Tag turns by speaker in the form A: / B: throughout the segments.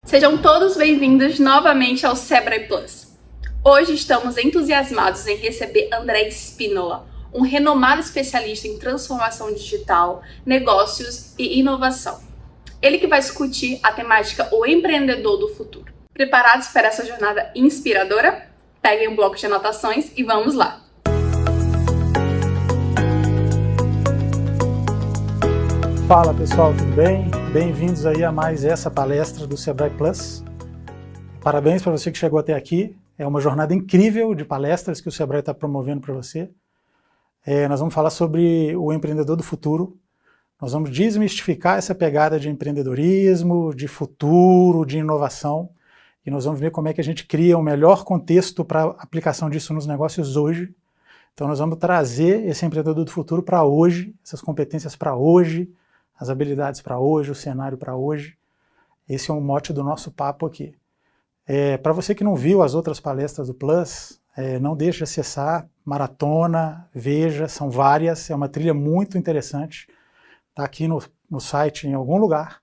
A: Sejam todos bem-vindos novamente ao Sebrae Plus. Hoje estamos entusiasmados em receber André Spínola, um renomado especialista em transformação digital, negócios e inovação. Ele que vai discutir a temática O Empreendedor do Futuro. Preparados para essa jornada inspiradora? Peguem um bloco de anotações e vamos lá!
B: Fala pessoal, tudo bem? Bem-vindos aí a mais essa palestra do Sebrae Plus. Parabéns para você que chegou até aqui. É uma jornada incrível de palestras que o Sebrae está promovendo para você. Nós vamos falar sobre o empreendedor do futuro. Nós vamos desmistificar essa pegada de empreendedorismo, de futuro, de inovação. E nós vamos ver como é que a gente cria o melhor contexto para a aplicação disso nos negócios hoje. Então nós vamos trazer esse empreendedor do futuro para hoje, essas competências para hoje, as habilidades para hoje, o cenário para hoje. Esse é o mote do nosso papo aqui. Para você que não viu as outras palestras do Plus, não deixe de acessar, maratona, veja, são várias, é uma trilha muito interessante. Está aqui no site em algum lugar.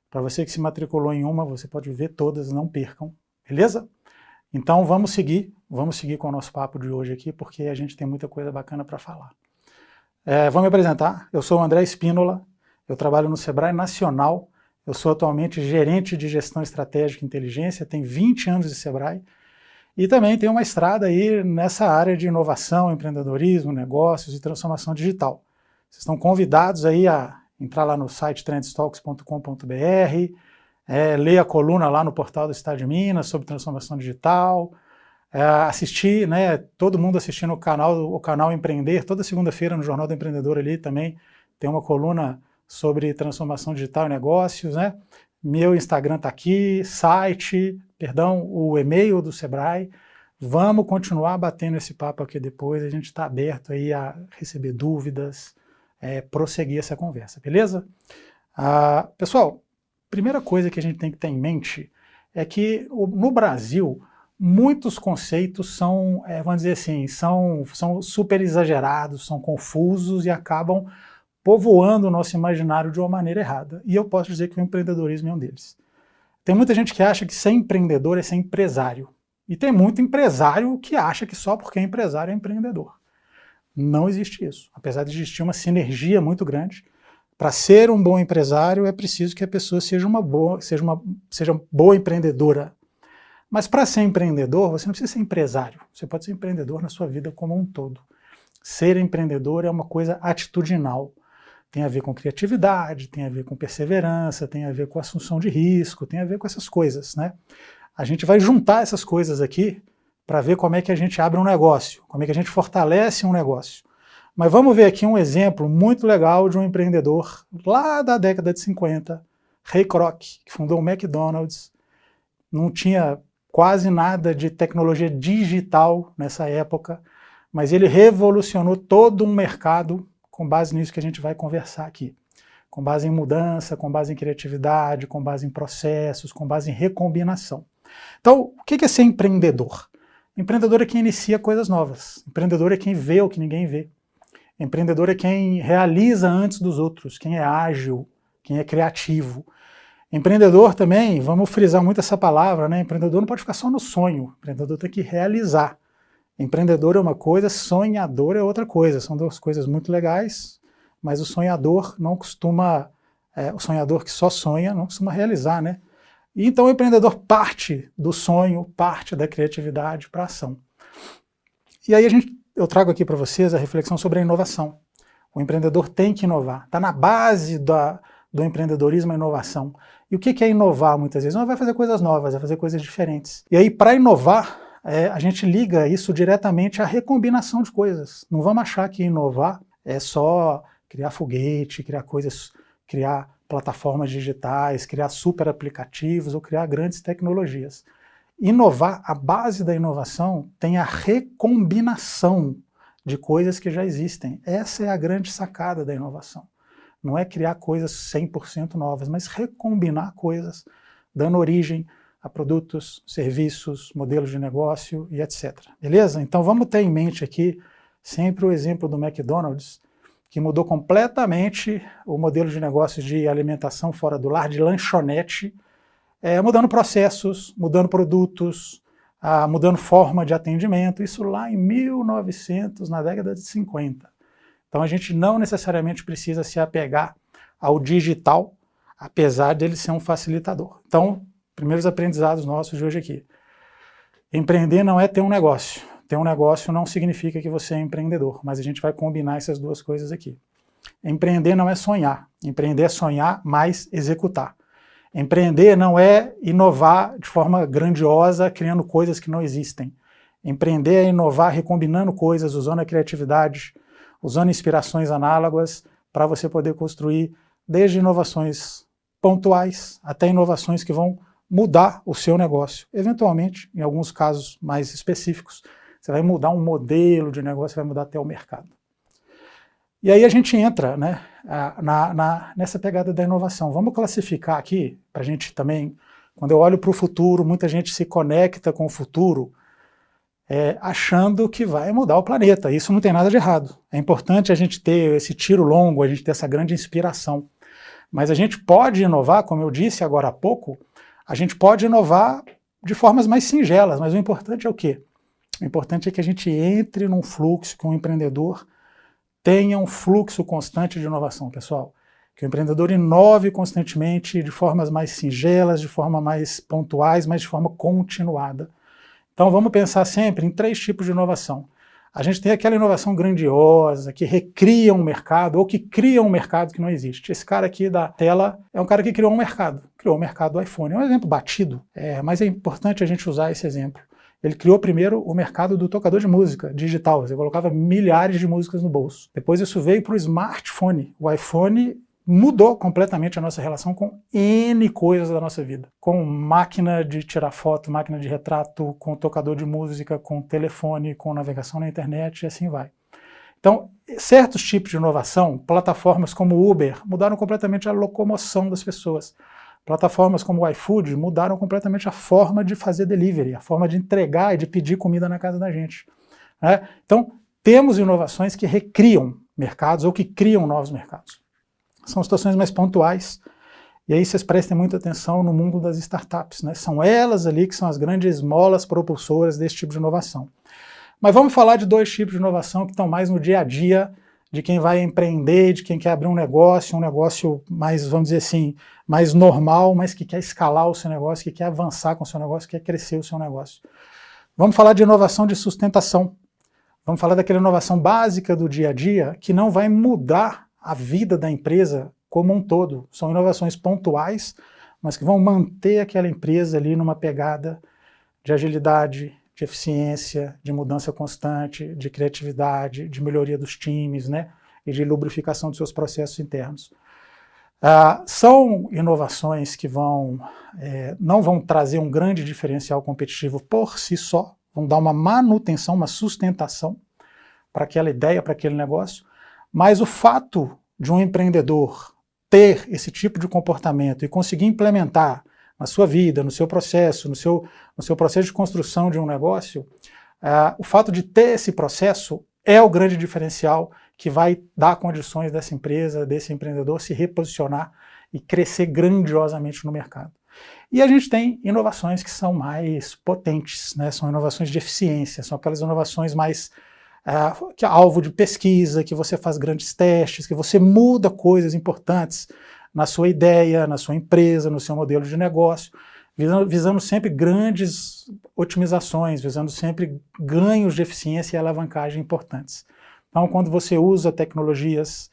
B: Para você que se matriculou em uma, você pode ver todas, não percam, beleza? Então vamos seguir com o nosso papo de hoje aqui, porque a gente tem muita coisa bacana para falar. Vou me apresentar, eu sou o André Spínola, eu trabalho no Sebrae Nacional, eu sou atualmente gerente de gestão estratégica e inteligência, tenho 20 anos de Sebrae, e também tenho uma estrada aí nessa área de inovação, empreendedorismo, negócios e transformação digital. Vocês estão convidados aí a entrar lá no site trendstalks.com.br, ler a coluna lá no portal do Estado de Minas sobre transformação digital, assistir, né, todo mundo assistindo o canal Empreender, toda segunda-feira no Jornal do Empreendedor ali também tem uma coluna sobre transformação digital e negócios, né? Meu Instagram está aqui, o e-mail do Sebrae. Vamos continuar batendo esse papo aqui depois, a gente está aberto aí a receber dúvidas, prosseguir essa conversa, beleza? Pessoal, primeira coisa que a gente tem que ter em mente é que no Brasil muitos conceitos são, vamos dizer assim, são super exagerados, são confusos e acabam povoando o nosso imaginário de uma maneira errada. E eu posso dizer que o empreendedorismo é um deles. Tem muita gente que acha que ser empreendedor é ser empresário. E tem muito empresário que acha que só porque é empresário é empreendedor. Não existe isso. Apesar de existir uma sinergia muito grande, para ser um bom empresário é preciso que a pessoa seja uma boa empreendedora. Mas para ser empreendedor, você não precisa ser empresário. Você pode ser empreendedor na sua vida como um todo. Ser empreendedor é uma coisa atitudinal. Tem a ver com criatividade, tem a ver com perseverança, tem a ver com assunção de risco, tem a ver com essas coisas, né? A gente vai juntar essas coisas aqui para ver como é que a gente abre um negócio, como é que a gente fortalece um negócio. Mas vamos ver aqui um exemplo muito legal de um empreendedor lá da década de 50, Ray Kroc, que fundou o McDonald's. Não tinha quase nada de tecnologia digital nessa época, mas ele revolucionou todo um mercado com base nisso que a gente vai conversar aqui. Com base em mudança, com base em criatividade, com base em processos, com base em recombinação. Então, o que é ser empreendedor? Empreendedor é quem inicia coisas novas. Empreendedor é quem vê o que ninguém vê. Empreendedor é quem realiza antes dos outros, quem é ágil, quem é criativo. Empreendedor também, vamos frisar muito essa palavra, né? Empreendedor não pode ficar só no sonho, empreendedor tem que realizar. Empreendedor é uma coisa, sonhador é outra coisa, são duas coisas muito legais, mas o sonhador não costuma, o sonhador que só sonha não costuma realizar, né? E então o empreendedor parte do sonho, parte da criatividade para a ação. E aí eu trago aqui para vocês a reflexão sobre a inovação. O empreendedor tem que inovar, está na base do empreendedorismo a inovação. E o que é inovar muitas vezes? Não vai fazer coisas novas, vai fazer coisas diferentes. E aí para inovar, a gente liga isso diretamente à recombinação de coisas. Não vamos achar que inovar é só criar foguete, criar coisas, criar plataformas digitais, criar super aplicativos ou criar grandes tecnologias. Inovar, a base da inovação tem a recombinação de coisas que já existem. Essa é a grande sacada da inovação. Não é criar coisas 100% novas, mas recombinar coisas, dando origem a produtos, serviços, modelos de negócio e etc. Beleza? Então vamos ter em mente aqui sempre o exemplo do McDonald's, que mudou completamente o modelo de negócios de alimentação fora do lar, de lanchonete, mudando processos, mudando produtos, mudando forma de atendimento, isso lá em 1900, na década de 50. Então a gente não necessariamente precisa se apegar ao digital, apesar dele ser um facilitador. Então, primeiros aprendizados nossos de hoje aqui. Empreender não é ter um negócio. Ter um negócio não significa que você é empreendedor, mas a gente vai combinar essas duas coisas aqui. Empreender não é sonhar. Empreender é sonhar, mais executar. Empreender não é inovar de forma grandiosa, criando coisas que não existem. Empreender é inovar recombinando coisas, usando a criatividade, usando inspirações análogas para você poder construir desde inovações pontuais até inovações que vão mudar o seu negócio. Eventualmente, em alguns casos mais específicos, você vai mudar um modelo de negócio, vai mudar até o mercado. E aí a gente entra, né, nessa pegada da inovação. Vamos classificar aqui, para a gente também, quando eu olho para o futuro, muita gente se conecta com o futuro achando que vai mudar o planeta. Isso não tem nada de errado. É importante a gente ter esse tiro longo, a gente ter essa grande inspiração. Mas a gente pode inovar, como eu disse agora há pouco, a gente pode inovar de formas mais singelas, mas o importante é o quê? O importante é que a gente entre num fluxo, que um empreendedor tenha um fluxo constante de inovação, pessoal. Que o empreendedor inove constantemente de formas mais singelas, de forma mais pontuais, mas de forma continuada. Então vamos pensar sempre em 3 tipos de inovação. A gente tem aquela inovação grandiosa, que recria um mercado, ou que cria um mercado que não existe. Esse cara aqui da tela é um cara que criou o mercado do iPhone. É um exemplo batido, mas é importante a gente usar esse exemplo. Ele criou primeiro o mercado do tocador de música digital, você colocava milhares de músicas no bolso. Depois isso veio para o smartphone. O iPhone mudou completamente a nossa relação com N coisas da nossa vida. Com máquina de tirar foto, máquina de retrato, com tocador de música, com telefone, com navegação na internet e assim vai. Então, certos tipos de inovação, plataformas como Uber, mudaram completamente a locomoção das pessoas. Plataformas como o iFood mudaram completamente a forma de fazer delivery, a forma de entregar e de pedir comida na casa da gente. Né? Então, temos inovações que recriam mercados ou que criam novos mercados. São situações mais pontuais, e aí vocês prestem muita atenção no mundo das startups, né? São elas ali que são as grandes molas propulsoras desse tipo de inovação. Mas vamos falar de 2 tipos de inovação que estão mais no dia a dia de quem vai empreender, de quem quer abrir um negócio mais, vamos dizer assim, mais normal, mas que quer escalar o seu negócio, que quer avançar com o seu negócio, que quer crescer o seu negócio. Vamos falar de inovação de sustentação. Vamos falar daquela inovação básica do dia a dia que não vai mudar a vida da empresa como um todo. São inovações pontuais, mas que vão manter aquela empresa ali numa pegada de agilidade, de eficiência, de mudança constante, de criatividade, de melhoria dos times, né, e de lubrificação dos seus processos internos. São inovações que não vão trazer um grande diferencial competitivo por si só, vão dar uma manutenção, uma sustentação para aquela ideia, para aquele negócio, mas o fato de um empreendedor ter esse tipo de comportamento e conseguir implementar na sua vida, no seu processo, no seu processo de construção de um negócio, o fato de ter esse processo é o grande diferencial que vai dar condições dessa empresa, desse empreendedor se reposicionar e crescer grandiosamente no mercado. E a gente tem inovações que são mais potentes, né? São inovações de eficiência, são aquelas inovações mais que é alvo de pesquisa, que você faz grandes testes, que você muda coisas importantes na sua ideia, na sua empresa, no seu modelo de negócio, visando sempre grandes otimizações, visando sempre ganhos de eficiência e alavancagem importantes. Então, quando você usa tecnologias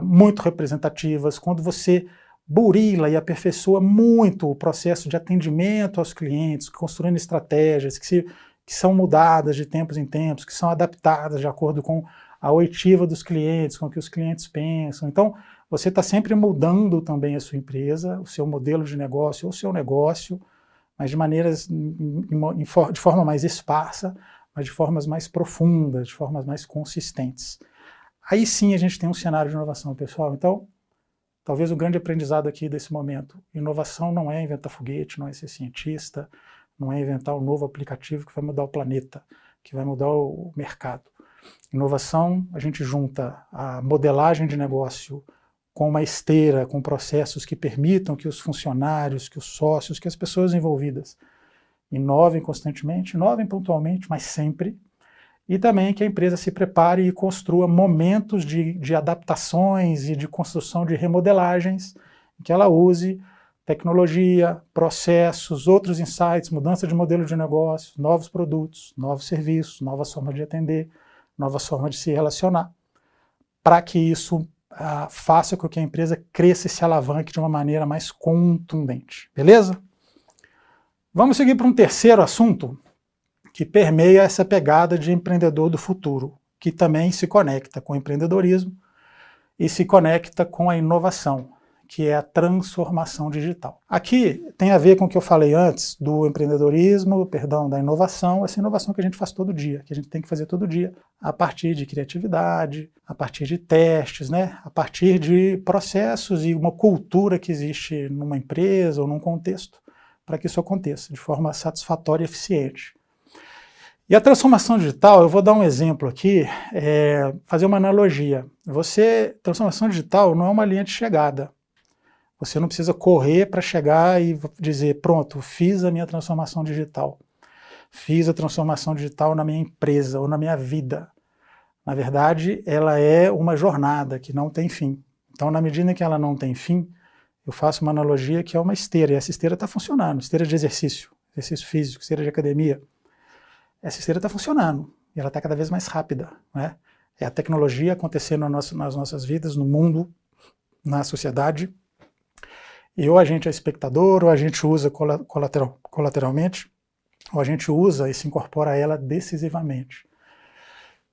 B: muito representativas, quando você burila e aperfeiçoa muito o processo de atendimento aos clientes, construindo estratégias que são mudadas de tempos em tempos, que são adaptadas de acordo com a oitiva dos clientes, com o que os clientes pensam. Então, você está sempre mudando também a sua empresa, o seu modelo de negócio, o seu negócio, mas de forma mais esparsa, mas de formas mais profundas, de formas mais consistentes. Aí sim a gente tem um cenário de inovação, pessoal. Então, talvez o grande aprendizado aqui desse momento, inovação não é inventar foguete, não é ser cientista, não é inventar um novo aplicativo que vai mudar o planeta, que vai mudar o mercado. Inovação, a gente junta a modelagem de negócio com uma esteira, com processos que permitam que os funcionários, que os sócios, que as pessoas envolvidas inovem constantemente, inovem pontualmente, mas sempre, e também que a empresa se prepare e construa momentos de adaptações e de construção de remodelagens, em que ela use tecnologia, processos, outros insights, mudança de modelo de negócio, novos produtos, novos serviços, novas formas de atender, novas formas de se relacionar, para que isso faça com que a empresa cresça e se alavanque de uma maneira mais contundente. Beleza? Vamos seguir para um terceiro assunto que permeia essa pegada de empreendedor do futuro, que também se conecta com o empreendedorismo e se conecta com a inovação, que é a transformação digital. Aqui tem a ver com o que eu falei antes do empreendedorismo, da inovação, essa inovação que a gente faz todo dia, que a gente tem que fazer todo dia, a partir de criatividade, a partir de testes, né? A partir de processos e uma cultura que existe numa empresa ou num contexto, para que isso aconteça de forma satisfatória e eficiente. E a transformação digital, eu vou dar um exemplo aqui, fazer uma analogia. Transformação digital não é uma linha de chegada. Você não precisa correr para chegar e dizer, pronto, fiz a minha transformação digital. Fiz a transformação digital na minha empresa ou na minha vida. Na verdade, ela é uma jornada que não tem fim. Então, na medida que ela não tem fim, eu faço uma analogia que é uma esteira, e essa esteira está funcionando, esteira de exercício físico, esteira de academia. Essa esteira está funcionando, e ela está cada vez mais rápida, né? É a tecnologia acontecendo nas nossas vidas, no mundo, na sociedade, e ou a gente é espectador, ou a gente usa colateralmente, ou a gente usa e se incorpora a ela decisivamente.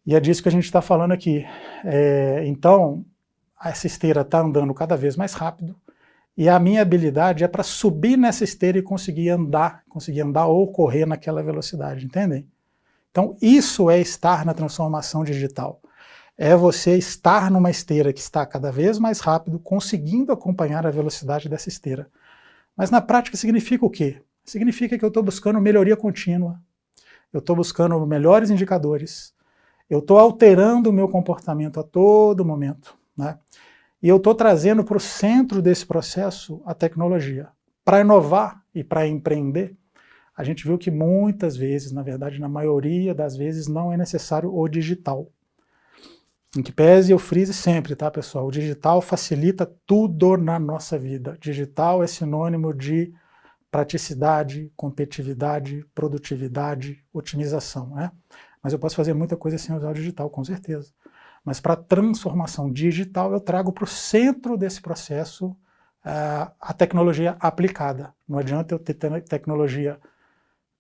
B: E é disso que a gente está falando aqui. Então, essa esteira está andando cada vez mais rápido, e a minha habilidade é para subir nessa esteira e conseguir andar ou correr naquela velocidade, entendem? Então, isso é estar na transformação digital. É você estar numa esteira que está cada vez mais rápido, conseguindo acompanhar a velocidade dessa esteira. Mas na prática significa o quê? Significa que eu estou buscando melhoria contínua, eu estou buscando melhores indicadores, eu estou alterando o meu comportamento a todo momento, né? E eu estou trazendo para o centro desse processo a tecnologia. Para inovar e para empreender, a gente viu que muitas vezes, na verdade, na maioria das vezes, não é necessário o digital. Em que pese eu frise sempre, tá, pessoal? O digital facilita tudo na nossa vida. Digital é sinônimo de praticidade, competitividade, produtividade, otimização, né? Mas eu posso fazer muita coisa sem usar o digital, com certeza. Mas para a transformação digital eu trago para o centro desse processo a tecnologia aplicada. Não adianta eu ter tecnologia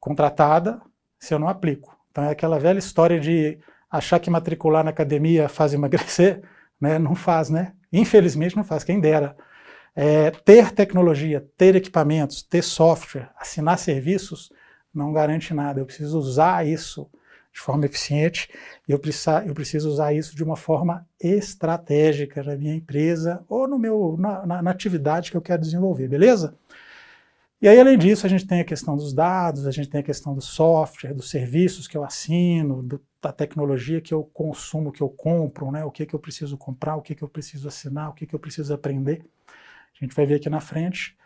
B: contratada se eu não aplico. Então é aquela velha história de achar que matricular na academia faz emagrecer, né? Não faz, né? Infelizmente não faz, quem dera. Ter tecnologia, ter equipamentos, ter software, assinar serviços, não garante nada. Eu preciso usar isso de forma eficiente, e eu preciso usar isso de uma forma estratégica na minha empresa ou na atividade que eu quero desenvolver, beleza? E aí, além disso, a gente tem a questão dos dados, a gente tem a questão do software, dos serviços que eu assino, da tecnologia que eu consumo, que eu compro, né? O que eu preciso comprar, o que eu preciso assinar, o que eu preciso aprender. A gente vai ver aqui na frente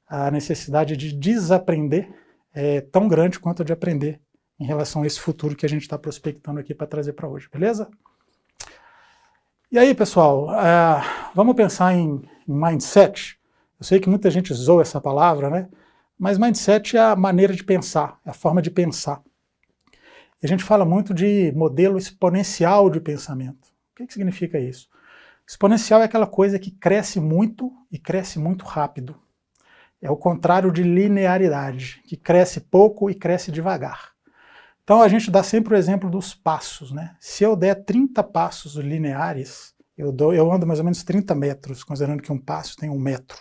B: a necessidade de desaprender é tão grande quanto a de aprender em relação a esse futuro que a gente está prospectando aqui para trazer para hoje, beleza? E aí, pessoal, vamos pensar em mindset. Eu sei que muita gente zoa essa palavra, né? Mas mindset é a maneira de pensar, é a forma de pensar. E a gente fala muito de modelo exponencial de pensamento. O que significa isso? Exponencial é aquela coisa que cresce muito e cresce muito rápido. É o contrário de linearidade, que cresce pouco e cresce devagar. Então a gente dá sempre o exemplo dos passos, né? Se eu der 30 passos lineares, eu ando mais ou menos 30 metros, considerando que um passo tem 1 metro.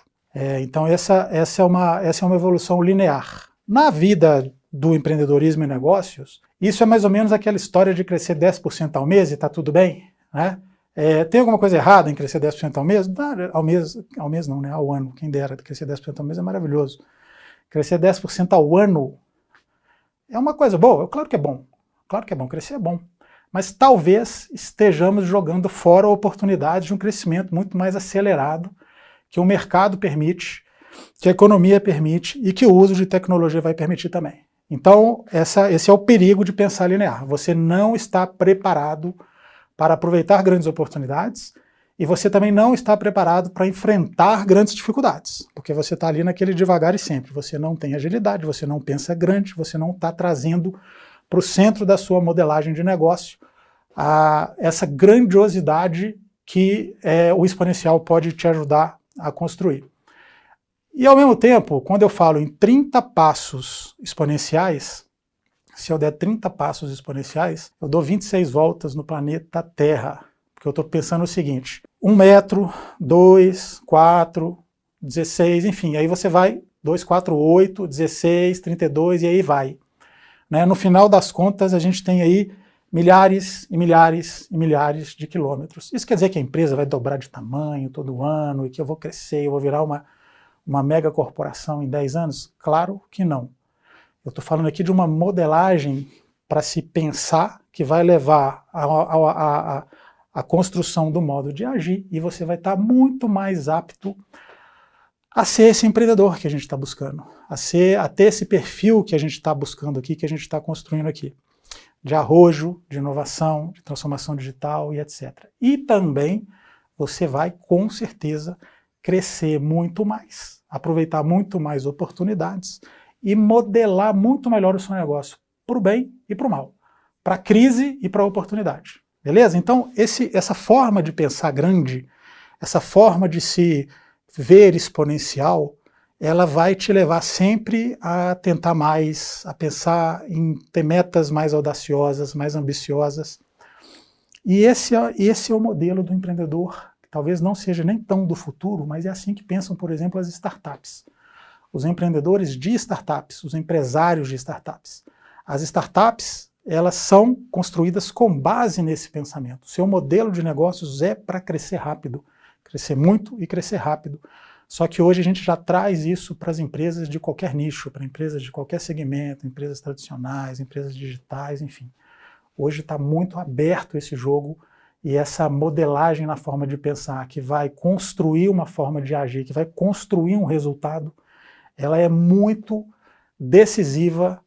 B: Então essa é uma evolução linear. Na vida do empreendedorismo e negócios, isso é mais ou menos aquela história de crescer 10% ao mês e está tudo bem, né? Tem alguma coisa errada em crescer 10% ao mês? Ao mês não, né? Ao ano. Quem dera crescer 10% ao mês é maravilhoso. Crescer 10% ao ano é uma coisa boa, claro que é bom. Claro que é bom, crescer é bom. mas talvez estejamos jogando fora oportunidades de um crescimento muito mais acelerado que o mercado permite, que a economia permite e que o uso de tecnologia vai permitir também. Então, esse é o perigo de pensar linear. Você não está preparado para aproveitar grandes oportunidades e você também não está preparado para enfrentar grandes dificuldades, porque você está ali naquele devagar e sempre. Você não tem agilidade, você não pensa grande, você não está trazendo para o centro da sua modelagem de negócio essa grandiosidade que o exponencial pode te ajudar a construir. E ao mesmo tempo, quando eu falo em 30 passos exponenciais, se eu der 30 passos exponenciais, eu dou 26 voltas no planeta Terra. Porque eu estou pensando o seguinte, 1 metro, 2, 4, 16, enfim, aí você vai 2, 4, 8, 16, 32 e aí vai. Né? No final das contas, a gente tem aí milhares e milhares e milhares de quilômetros. Isso quer dizer que a empresa vai dobrar de tamanho todo ano e que eu vou crescer, eu vou virar uma mega corporação em 10 anos? Claro que não. Eu estou falando aqui de uma modelagem para se pensar que vai levar a construção do modo de agir e você vai estar muito mais apto a ser esse empreendedor que a gente está buscando, a ter esse perfil que a gente está buscando aqui, que a gente está construindo aqui, de arrojo, de inovação, de transformação digital e etc. E também você vai, com certeza, crescer muito mais, aproveitar muito mais oportunidades e modelar muito melhor o seu negócio, para o bem e para o mal, para a crise e para a oportunidade. Beleza? Então, essa forma de pensar grande, essa forma de se ver exponencial, ela vai te levar sempre a tentar mais, a pensar em ter metas mais audaciosas, mais ambiciosas. E esse é o modelo do empreendedor, que talvez não seja nem tão do futuro, mas é assim que pensam, por exemplo, as startups. Os empreendedores de startups, os empresários de startups. As startups, elas são construídas com base nesse pensamento. Seu modelo de negócios é para crescer rápido, crescer muito e crescer rápido. Só que hoje a gente já traz isso para as empresas de qualquer nicho, para empresas de qualquer segmento, empresas tradicionais, empresas digitais, enfim. Hoje está muito aberto esse jogo e essa modelagem na forma de pensar, que vai construir uma forma de agir, que vai construir um resultado, ela é muito decisiva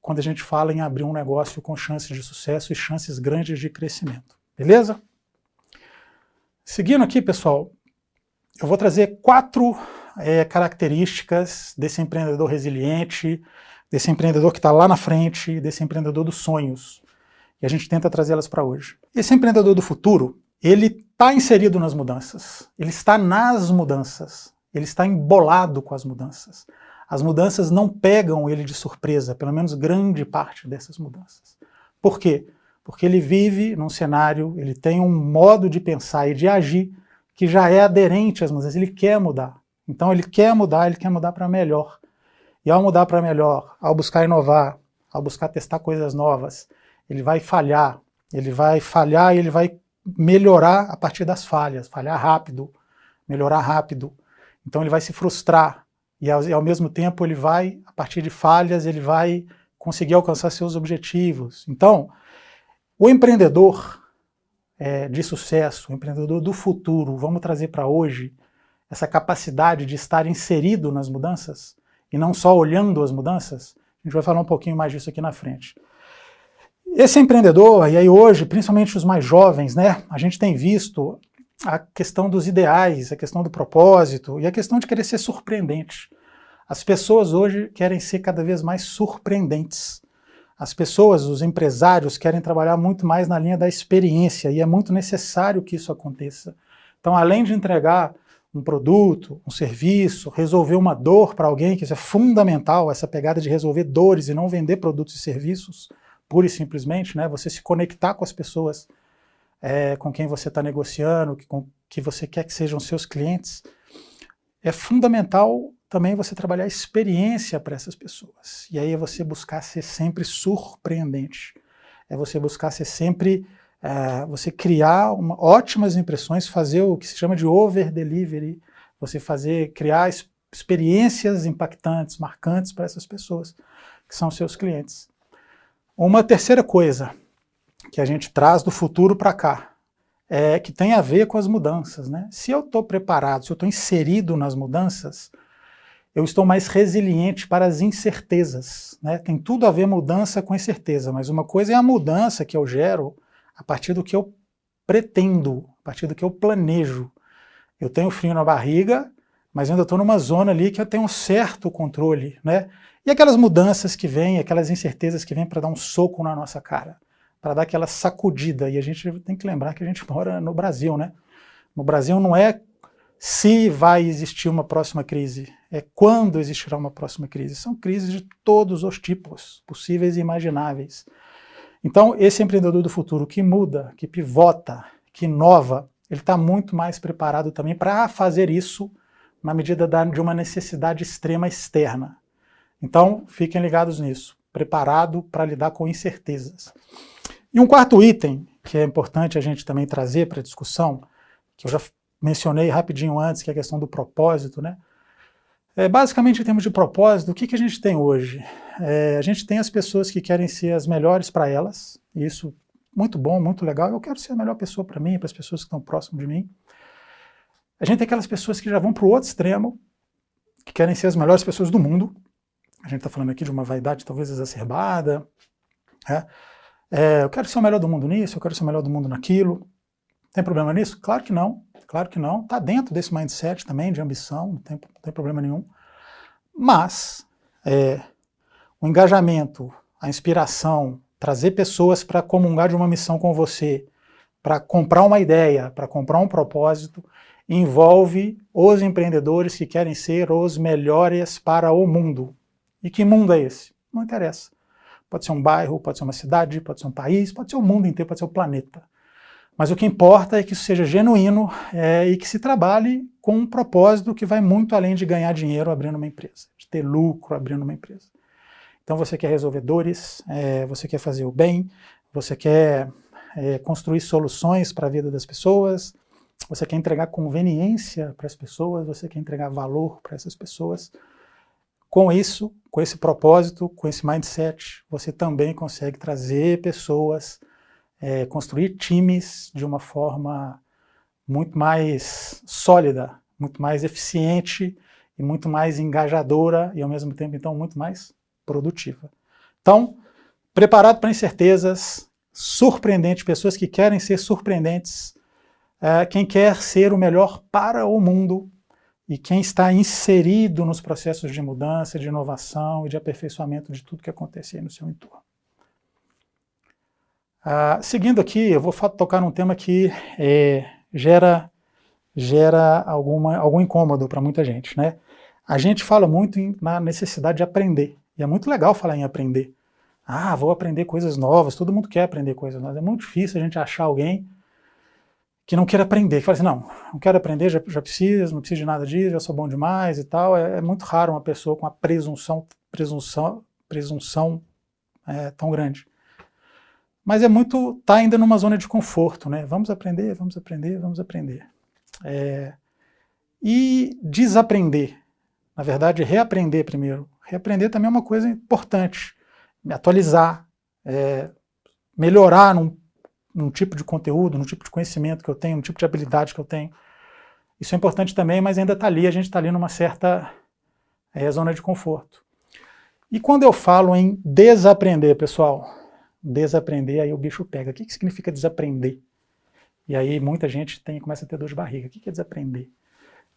B: quando a gente fala em abrir um negócio com chances de sucesso e chances grandes de crescimento. Beleza? Seguindo aqui, pessoal, eu vou trazer 4 características desse empreendedor resiliente, desse empreendedor que está lá na frente, desse empreendedor dos sonhos. E a gente tenta trazê-las para hoje. Esse empreendedor do futuro, ele está inserido nas mudanças, ele está nas mudanças, ele está embolado com as mudanças. As mudanças não pegam ele de surpresa, pelo menos grande parte dessas mudanças. Por quê? Porque ele vive num cenário, ele tem um modo de pensar e de agir que já é aderente às mudanças, ele quer mudar. Então ele quer mudar para melhor. E ao mudar para melhor, ao buscar inovar, ao buscar testar coisas novas, ele vai falhar e ele vai melhorar a partir das falhas, falhar rápido, melhorar rápido. Então ele vai se frustrar e ao mesmo tempo ele vai, a partir de falhas, ele vai conseguir alcançar seus objetivos. Então, o empreendedor de sucesso, o empreendedor do futuro, vamos trazer para hoje essa capacidade de estar inserido nas mudanças e não só olhando as mudanças. A gente vai falar um pouquinho mais disso aqui na frente. Esse empreendedor, e aí hoje, principalmente os mais jovens, né, a gente tem visto a questão dos ideais, a questão do propósito e a questão de querer ser surpreendente. As pessoas hoje querem ser cada vez mais surpreendentes. As pessoas, os empresários, querem trabalhar muito mais na linha da experiência e é muito necessário que isso aconteça. Então, além de entregar um produto, um serviço, resolver uma dor para alguém, que isso é fundamental, essa pegada de resolver dores e não vender produtos e serviços, pura e simplesmente, né? Você se conectar com as pessoas com quem você está negociando, com que você quer que sejam seus clientes, é fundamental também você trabalhar experiência para essas pessoas. E aí é você buscar ser sempre surpreendente. É você buscar ser sempre, você criar ótimas impressões, fazer o que se chama de over-delivery, você criar experiências impactantes, marcantes para essas pessoas, que são seus clientes. Uma terceira coisa, que a gente traz do futuro para cá, que tem a ver com as mudanças, né? Se eu estou preparado, se eu estou inserido nas mudanças, eu estou mais resiliente para as incertezas, né? Tem tudo a ver mudança com incerteza, mas uma coisa é a mudança que eu gero a partir do que eu pretendo, a partir do que eu planejo. Eu tenho frio na barriga, mas ainda estou numa zona ali que eu tenho um certo controle, né? E aquelas mudanças que vêm, aquelas incertezas que vêm para dar um soco na nossa cara, para dar aquela sacudida. E a gente tem que lembrar que a gente mora no Brasil, né? No Brasil não é se vai existir uma próxima crise, é quando existirá uma próxima crise. São crises de todos os tipos, possíveis e imagináveis. Então, esse empreendedor do futuro que muda, que pivota, que inova, ele está muito mais preparado também para fazer isso na medida de uma necessidade extrema externa. Então, fiquem ligados nisso, preparado para lidar com incertezas. E um quarto item, que é importante a gente também trazer para a discussão, que eu já mencionei rapidinho antes, que é a questão do propósito, né? Basicamente, em termos de propósito, o que a gente tem hoje? A gente tem as pessoas que querem ser as melhores para elas, e isso muito bom, muito legal. Eu quero ser a melhor pessoa para mim, para as pessoas que estão próximas de mim. A gente tem aquelas pessoas que já vão para o outro extremo, que querem ser as melhores pessoas do mundo. A gente está falando aqui de uma vaidade talvez exacerbada. Eu quero ser o melhor do mundo nisso, eu quero ser o melhor do mundo naquilo. Tem problema nisso? Claro que não. Claro que não. Está dentro desse mindset também de ambição, não tem problema nenhum. Mas o engajamento, a inspiração, trazer pessoas para comungar de uma missão com você, para comprar uma ideia, para comprar um propósito, envolve os empreendedores que querem ser os melhores para o mundo. E que mundo é esse? Não interessa. Pode ser um bairro, pode ser uma cidade, pode ser um país, pode ser o mundo inteiro, pode ser o planeta. Mas o que importa é que isso seja genuíno e que se trabalhe com um propósito que vai muito além de ganhar dinheiro abrindo uma empresa, de ter lucro abrindo uma empresa. Então você quer resolver dores, você quer fazer o bem, você quer construir soluções para a vida das pessoas, você quer entregar conveniência para as pessoas, você quer entregar valor para essas pessoas. Com isso, com esse propósito, com esse mindset, você também consegue trazer pessoas, construir times de uma forma muito mais sólida, muito mais eficiente e muito mais engajadora e ao mesmo tempo então muito mais produtiva. Então, preparado para incertezas, surpreendente, pessoas que querem ser surpreendentes, quem quer ser o melhor para o mundo e quem está inserido nos processos de mudança, de inovação e de aperfeiçoamento de tudo que acontece aí no seu entorno. Seguindo aqui, eu vou tocar num tema que gera algum incômodo para muita gente, né? A gente fala muito na necessidade de aprender, e é muito legal falar em aprender. Vou aprender coisas novas, todo mundo quer aprender coisas novas. É muito difícil a gente achar alguém que não queira aprender, que fala assim, não quero aprender, já preciso, não preciso de nada disso, já sou bom demais e tal. É muito raro uma pessoa com uma presunção tão grande. Mas tá ainda numa zona de conforto, né? Vamos aprender, vamos aprender, vamos aprender. E desaprender, na verdade, reaprender primeiro. Reaprender também é uma coisa importante. Me atualizar, melhorar num tipo de conteúdo, num tipo de conhecimento que eu tenho, num tipo de habilidade que eu tenho. Isso é importante também, mas ainda a gente está ali numa certa zona de conforto. E quando eu falo em desaprender, pessoal, desaprender, aí o bicho pega. O que significa desaprender? E aí muita gente começa a ter dor de barriga. O que é desaprender?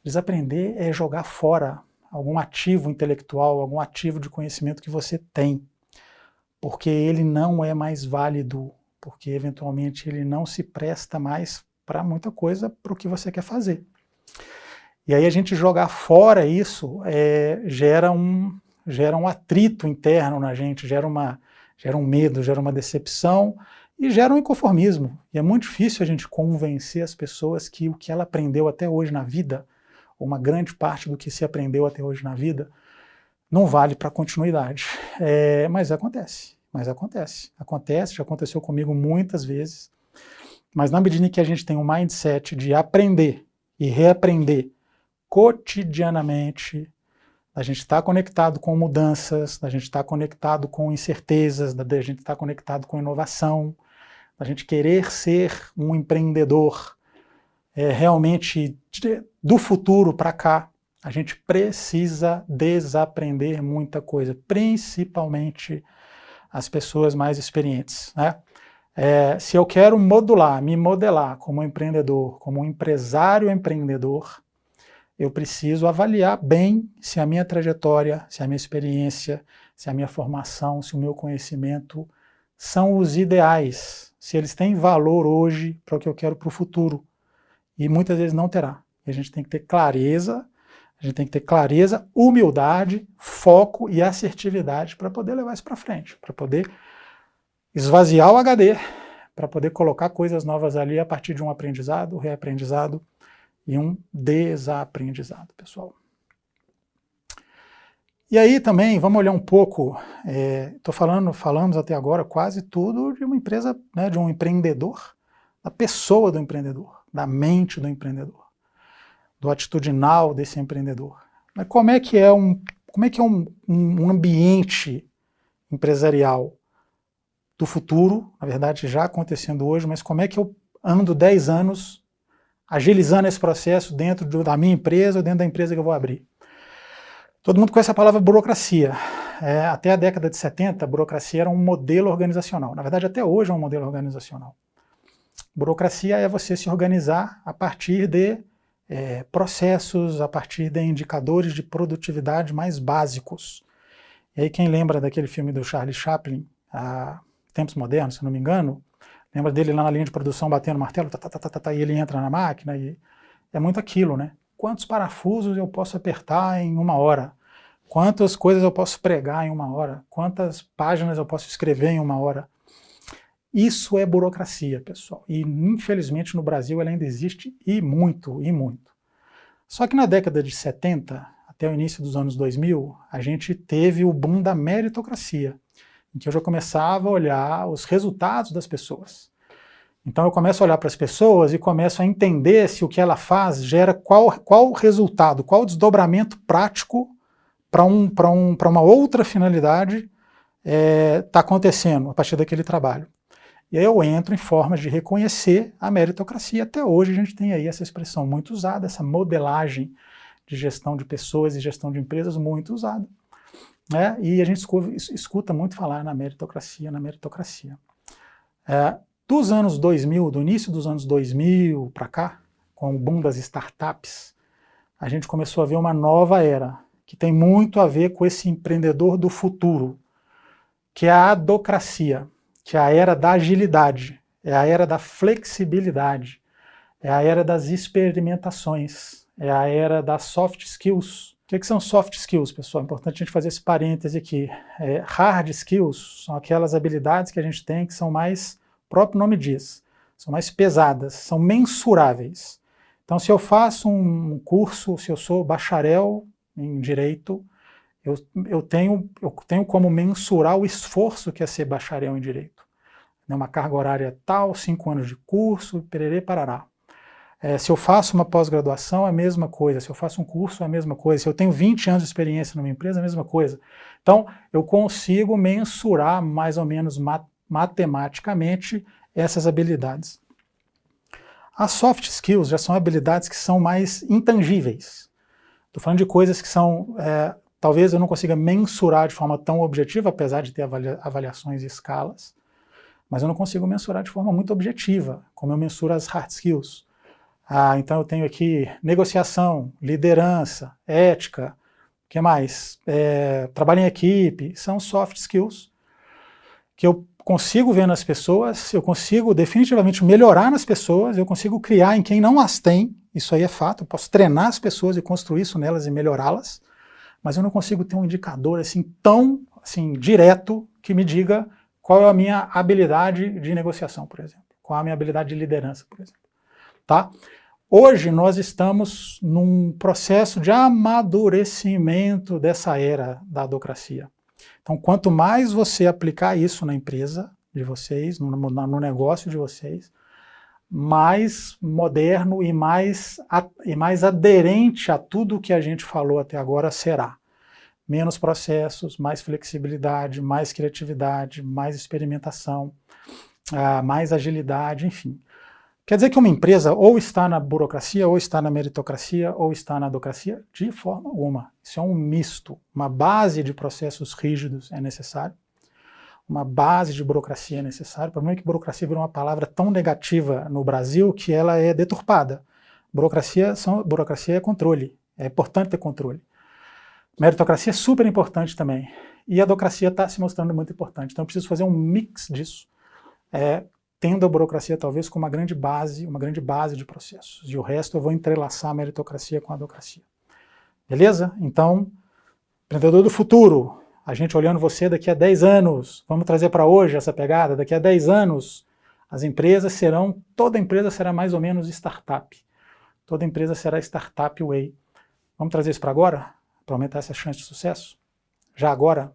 B: Desaprender é jogar fora algum ativo intelectual, algum ativo de conhecimento que você tem, porque ele não é mais válido, porque eventualmente ele não se presta mais para muita coisa para o que você quer fazer. E aí a gente jogar fora isso gera um atrito interno na gente, gera um medo, gera uma decepção e gera um inconformismo. E é muito difícil a gente convencer as pessoas que o que ela aprendeu até hoje na vida, ou uma grande parte do que se aprendeu até hoje na vida, não vale para continuidade. Mas acontece. Acontece, já aconteceu comigo muitas vezes. Mas na medida em que a gente tem um mindset de aprender e reaprender cotidianamente, a gente está conectado com mudanças, a gente está conectado com incertezas, a gente está conectado com inovação, a gente querer ser um empreendedor realmente do futuro para cá, a gente precisa desaprender muita coisa, principalmente as pessoas mais experientes, né? Se eu quero me modelar como empreendedor, como um empresário empreendedor, eu preciso avaliar bem se a minha trajetória, se a minha experiência, se a minha formação, se o meu conhecimento são os ideais, se eles têm valor hoje para o que eu quero para o futuro. E muitas vezes não terá. E a gente tem que ter clareza, humildade, foco e assertividade para poder levar isso para frente, para poder esvaziar o HD, para poder colocar coisas novas ali a partir de um aprendizado, reaprendizado e um desaprendizado, pessoal. E aí também, vamos olhar um pouco, falamos até agora quase tudo de uma empresa, né, de um empreendedor, da pessoa do empreendedor, da mente do empreendedor, do atitudinal desse empreendedor. Mas como é que é um ambiente empresarial do futuro, na verdade já acontecendo hoje, mas como é que eu ando 10 anos agilizando esse processo dentro da minha empresa ou dentro da empresa que eu vou abrir? Todo mundo conhece a palavra burocracia. Até a década de 70, a burocracia era um modelo organizacional. Na verdade, até hoje é um modelo organizacional. Burocracia é você se organizar a partir de processos, a partir de indicadores de produtividade mais básicos. E aí quem lembra daquele filme do Charlie Chaplin, Tempos Modernos, se não me engano, lembra dele lá na linha de produção batendo martelo, e ele entra na máquina, e é muito aquilo, né? Quantos parafusos eu posso apertar em 1 hora? Quantas coisas eu posso pregar em 1 hora? Quantas páginas eu posso escrever em 1 hora? Isso é burocracia, pessoal. E, infelizmente, no Brasil ela ainda existe e muito, e muito. Só que na década de 70, até o início dos anos 2000, a gente teve o boom da meritocracia, em que eu já começava a olhar os resultados das pessoas. Então eu começo a olhar para as pessoas e começo a entender se o que ela faz gera qual resultado, qual desdobramento prático para uma outra finalidade está acontecendo a partir daquele trabalho. E aí eu entro em formas de reconhecer a meritocracia. Até hoje a gente tem aí essa expressão muito usada, essa modelagem de gestão de pessoas e gestão de empresas muito usada. Né? E a gente escuta muito falar na meritocracia, Dos anos 2000, do início dos anos 2000 para cá, com o boom das startups, a gente começou a ver uma nova era, que tem muito a ver com esse empreendedor do futuro, que é a adocracia, que é a era da agilidade, é a era da flexibilidade, é a era das experimentações, é a era das soft skills. O que são soft skills, pessoal? É importante a gente fazer esse parêntese aqui. Hard skills são aquelas habilidades que a gente tem que são mais, o próprio nome diz, são mais pesadas, são mensuráveis. Então, se eu faço um curso, se eu sou bacharel em Direito, eu tenho como mensurar o esforço que é ser bacharel em Direito. Uma carga horária tal, 5 anos de curso, pererê, parará. Se eu faço uma pós-graduação, é a mesma coisa. Se eu faço um curso, é a mesma coisa. Se eu tenho 20 anos de experiência numa empresa, é a mesma coisa. Então, eu consigo mensurar mais ou menos matematicamente essas habilidades. As soft skills já são habilidades que são mais intangíveis. Estou falando de coisas que são, talvez eu não consiga mensurar de forma tão objetiva, apesar de ter avaliações e escalas, mas eu não consigo mensurar de forma muito objetiva, como eu mensuro as hard skills. Então eu tenho aqui negociação, liderança, ética, o que mais? Trabalho em equipe, são soft skills que eu consigo ver nas pessoas, eu consigo definitivamente melhorar nas pessoas, eu consigo criar em quem não as tem, isso aí é fato, eu posso treinar as pessoas e construir isso nelas e melhorá-las, mas eu não consigo ter um indicador assim tão direto que me diga qual é a minha habilidade de negociação, por exemplo, qual é a minha habilidade de liderança, por exemplo. Tá? Hoje nós estamos num processo de amadurecimento dessa era da adocracia. Então, quanto mais você aplicar isso na empresa de vocês, no negócio de vocês, mais moderno e mais aderente a tudo que a gente falou até agora será. Menos processos, mais flexibilidade, mais criatividade, mais experimentação. mais agilidade, enfim. Quer dizer que uma empresa ou está na burocracia, ou está na meritocracia, ou está na adocracia? De forma alguma. Isso é um misto. Uma base de processos rígidos é necessário. Uma base de burocracia é necessária. O problema é que burocracia virou uma palavra tão negativa no Brasil que ela é deturpada. Burocracia é controle. É importante ter controle. Meritocracia é super importante também. E a adocracia está se mostrando muito importante. Então eu preciso fazer um mix disso. Tendo a burocracia talvez como uma grande base de processos. E o resto eu vou entrelaçar a meritocracia com a adocracia. Beleza? Então, empreendedor do futuro, a gente olhando você daqui a 10 anos, vamos trazer para hoje essa pegada, daqui a 10 anos, toda empresa será mais ou menos startup. Toda empresa será startup way. Vamos trazer isso para agora? Para aumentar essa chance de sucesso? Já agora?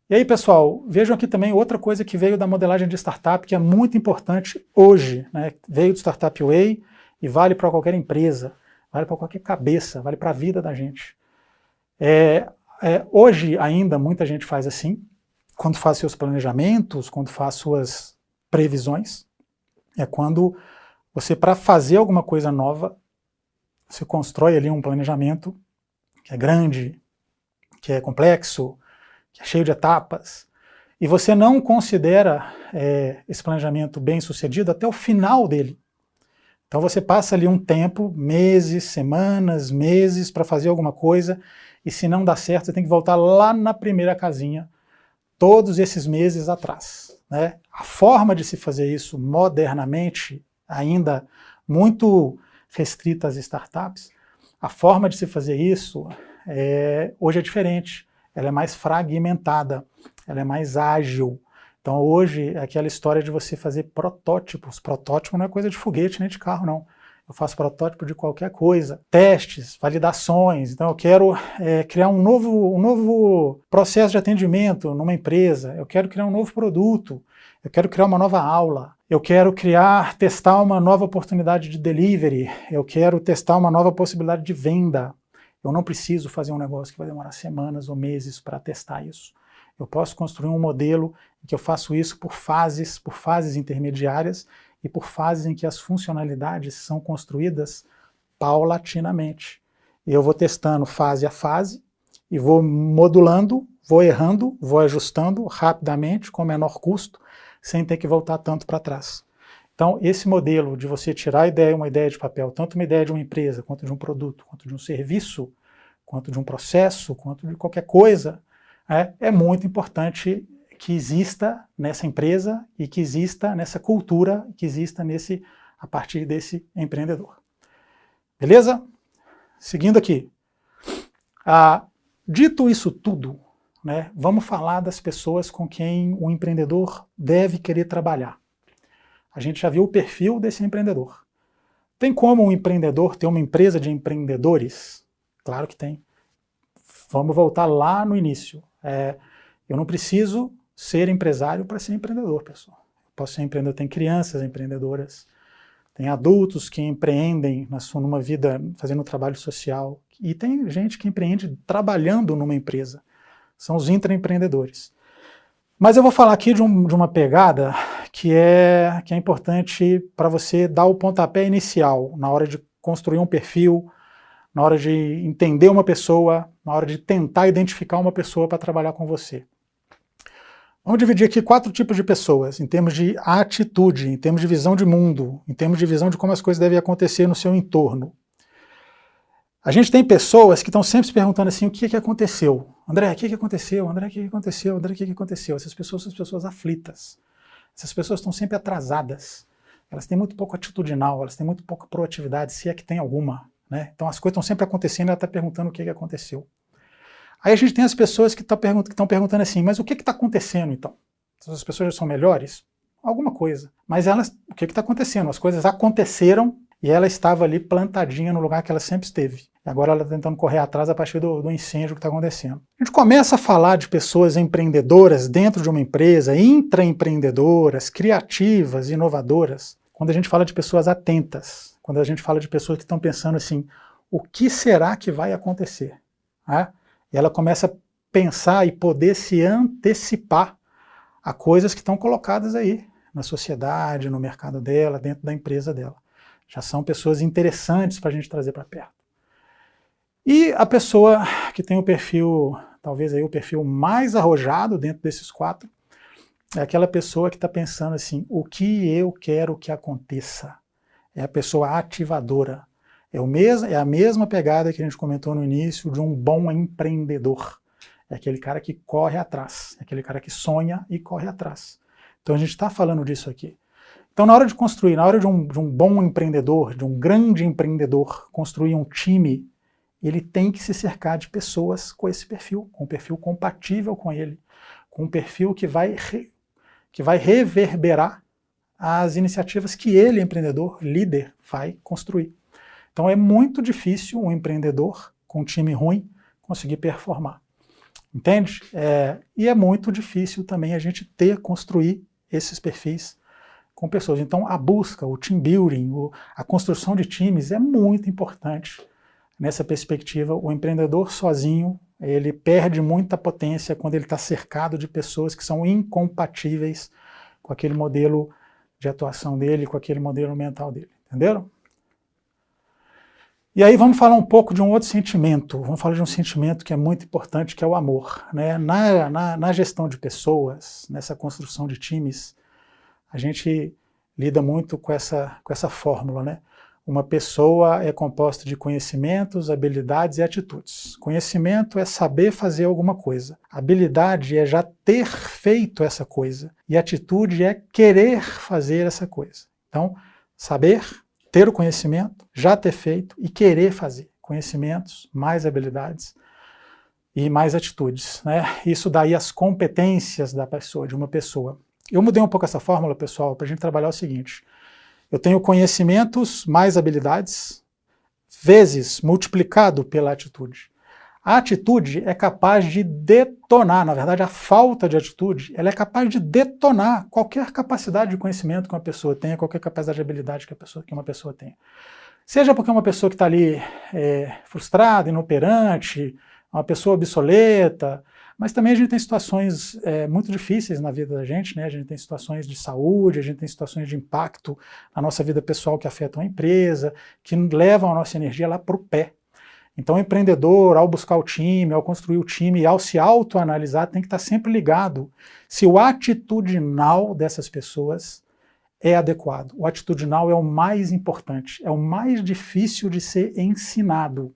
B: E aí, pessoal, vejam aqui também outra coisa que veio da modelagem de startup, que é muito importante hoje, né? Veio do Startup Way e vale para qualquer empresa, vale para qualquer cabeça, vale para a vida da gente. Hoje ainda muita gente faz assim, quando faz seus planejamentos, quando faz suas previsões, é quando você, para fazer alguma coisa nova, você constrói ali um planejamento que é grande, que é complexo, que é cheio de etapas, e você não considera esse planejamento bem sucedido até o final dele. Então você passa ali um tempo, meses, semanas, meses, para fazer alguma coisa, e se não dá certo, você tem que voltar lá na primeira casinha, todos esses meses atrás, né? A forma de se fazer isso modernamente, ainda muito restrita às startups, a forma de se fazer isso hoje é diferente. Ela é mais fragmentada, ela é mais ágil. Então hoje é aquela história de você fazer protótipos. Protótipo não é coisa de foguete nem de carro, não. Eu faço protótipo de qualquer coisa. Testes, validações. Então eu quero criar um novo processo de atendimento numa empresa. Eu quero criar um novo produto. Eu quero criar uma nova aula. Eu quero testar uma nova oportunidade de delivery. Eu quero testar uma nova possibilidade de venda. Eu não preciso fazer um negócio que vai demorar semanas ou meses para testar isso. Eu posso construir um modelo em que eu faço isso por fases intermediárias e por fases em que as funcionalidades são construídas paulatinamente. Eu vou testando fase a fase e vou modulando, vou errando, vou ajustando rapidamente, com menor custo, sem ter que voltar tanto para trás. Então, esse modelo de você tirar uma ideia de papel, tanto uma ideia de uma empresa, quanto de um produto, quanto de um serviço, quanto de um processo, quanto de qualquer coisa, é muito importante que exista nessa empresa e que exista nessa cultura, que exista a partir desse empreendedor. Beleza? Seguindo aqui. Dito isso tudo, né, vamos falar das pessoas com quem o empreendedor deve querer trabalhar. A gente já viu o perfil desse empreendedor. Tem como um empreendedor ter uma empresa de empreendedores? Claro que tem. Vamos voltar lá no início. Eu não preciso ser empresário para ser empreendedor, pessoal. Eu posso ser empreendedor, tem crianças empreendedoras, tem adultos que empreendem numa vida fazendo trabalho social, e tem gente que empreende trabalhando numa empresa. São os intraempreendedores. Mas eu vou falar aqui de uma pegada que é importante para você dar o pontapé inicial, na hora de construir um perfil, na hora de entender uma pessoa, na hora de tentar identificar uma pessoa para trabalhar com você. Vamos dividir aqui 4 tipos de pessoas, em termos de atitude, em termos de visão de mundo, em termos de visão de como as coisas devem acontecer no seu entorno. A gente tem pessoas que estão sempre se perguntando assim, o que aconteceu? André, o que aconteceu? André, o que aconteceu? André, o que aconteceu? Essas pessoas são as pessoas aflitas. Essas pessoas estão sempre atrasadas. Elas têm muito pouco atitudinal, elas têm muito pouca proatividade, se é que tem alguma, né? Então as coisas estão sempre acontecendo e ela está perguntando o que aconteceu. Aí a gente tem as pessoas que estão perguntando assim, mas o que está acontecendo então? As pessoas já são melhores? Alguma coisa. Mas o que está acontecendo? As coisas aconteceram e ela estava ali plantadinha no lugar que ela sempre esteve. E agora ela está tentando correr atrás a partir do incêndio que está acontecendo. A gente começa a falar de pessoas empreendedoras dentro de uma empresa, intraempreendedoras, criativas, inovadoras, quando a gente fala de pessoas atentas, quando a gente fala de pessoas que estão pensando assim, o que será que vai acontecer? E ela começa a pensar e poder se antecipar a coisas que estão colocadas aí. na sociedade, no mercado dela, dentro da empresa dela. Já são pessoas interessantes para a gente trazer para perto. E a pessoa que tem o perfil, talvez aí o perfil mais arrojado dentro desses 4, é aquela pessoa que está pensando assim, o que eu quero que aconteça? É a pessoa ativadora. É a mesma pegada que a gente comentou no início de um bom empreendedor. É aquele cara que corre atrás, é aquele cara que sonha e corre atrás. Então a gente está falando disso aqui. Então na hora de construir, na hora de um bom empreendedor, de um grande empreendedor, construir um time, ele tem que se cercar de pessoas com esse perfil, com um perfil compatível com ele, com um perfil que vai reverberar as iniciativas que ele, empreendedor, líder, vai construir. Então é muito difícil um empreendedor com um time ruim conseguir performar. Entende? E é muito difícil também a gente construir esses perfis com pessoas. Então a busca, o team building, a construção de times é muito importante nessa perspectiva. O empreendedor sozinho, ele perde muita potência quando ele está cercado de pessoas que são incompatíveis com aquele modelo de atuação dele, com aquele modelo mental dele. Entenderam? E aí vamos falar um pouco de um outro sentimento. Vamos falar de um sentimento que é muito importante, que é o amor, né? Na gestão de pessoas, nessa construção de times, a gente lida muito com essa fórmula, né? Uma pessoa é composta de conhecimentos, habilidades e atitudes. Conhecimento é saber fazer alguma coisa. Habilidade é já ter feito essa coisa. E atitude é querer fazer essa coisa. Então, saber, ter o conhecimento, já ter feito e querer fazer. Conhecimentos, mais habilidades e mais atitudes, né? Isso daí as competências da pessoa, de uma pessoa. Eu mudei um pouco essa fórmula, pessoal, para a gente trabalhar o seguinte. Eu tenho conhecimentos mais habilidades, vezes multiplicado pela atitude. A atitude é capaz de detonar, na verdade a falta de atitude, ela é capaz de detonar qualquer capacidade de conhecimento que uma pessoa tenha, qualquer capacidade de habilidade que uma pessoa tenha. Seja porque é uma pessoa que está ali frustrada, inoperante, uma pessoa obsoleta, mas também a gente tem situações muito difíceis na vida da gente, né? A gente tem situações de saúde, a gente tem situações de impacto na nossa vida pessoal que afetam a empresa, que levam a nossa energia lá para o pé. Então o empreendedor, ao buscar o time, ao construir o time, ao se autoanalisar, tem que estar sempre ligado se o atitudinal dessas pessoas é adequado. O atitudinal é o mais importante, é o mais difícil de ser ensinado.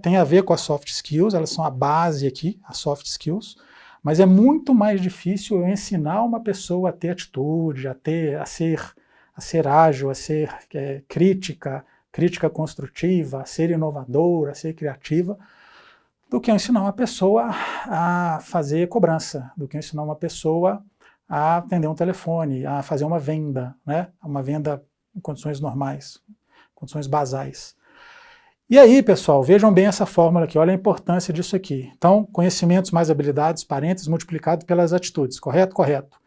B: Tem a ver com as soft skills, elas são a base aqui, as soft skills, mas é muito mais difícil eu ensinar uma pessoa a ter atitude, a ser ágil, a ser crítica construtiva, a ser inovadora, a ser criativa, do que eu ensinar uma pessoa a fazer cobrança, do que eu ensinar uma pessoa a atender um telefone, a fazer uma venda, né? Uma venda em condições normais, condições basais. E aí, pessoal, vejam bem essa fórmula aqui, olha a importância disso aqui. Então, conhecimentos mais habilidades, parênteses, multiplicado pelas atitudes, correto? Correto.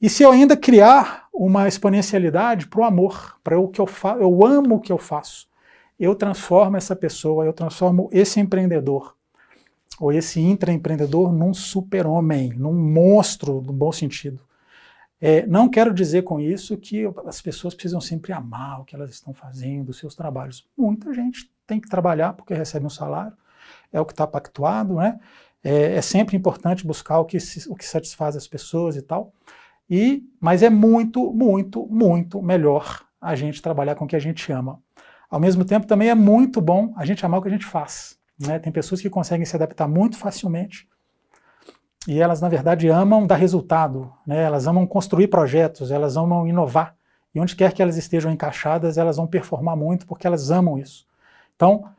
B: E se eu ainda criar uma exponencialidade para o amor, para o que eu amo o que eu faço, eu transformo essa pessoa, eu transformo esse empreendedor, ou esse intraempreendedor num super-homem, num monstro, no bom sentido. Não quero dizer com isso que as pessoas precisam sempre amar o que elas estão fazendo, os seus trabalhos. Muita gente tem que trabalhar porque recebe um salário, é o que está pactuado, né? É sempre importante buscar o que satisfaz as pessoas e tal, mas é muito, muito, muito melhor a gente trabalhar com o que a gente ama. Ao mesmo tempo, também é muito bom a gente amar o que a gente faz, né? Tem pessoas que conseguem se adaptar muito facilmente, e elas, na verdade, amam dar resultado, né? Elas amam construir projetos, elas amam inovar. E onde quer que elas estejam encaixadas, elas vão performar muito porque elas amam isso. Então,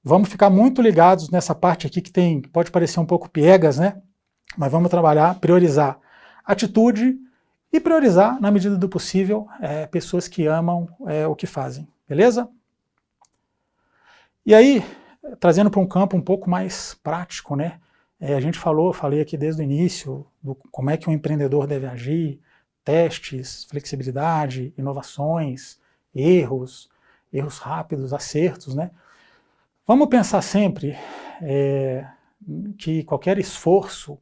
B: vamos ficar muito ligados nessa parte aqui que pode parecer um pouco piegas, né? Mas vamos trabalhar, priorizar atitude e priorizar, na medida do possível, pessoas que amam o que fazem. Beleza? E aí, trazendo para um campo um pouco mais prático, né? A gente falei aqui desde o início, como é que um empreendedor deve agir, testes, flexibilidade, inovações, erros rápidos, acertos, né? Vamos pensar sempre que qualquer esforço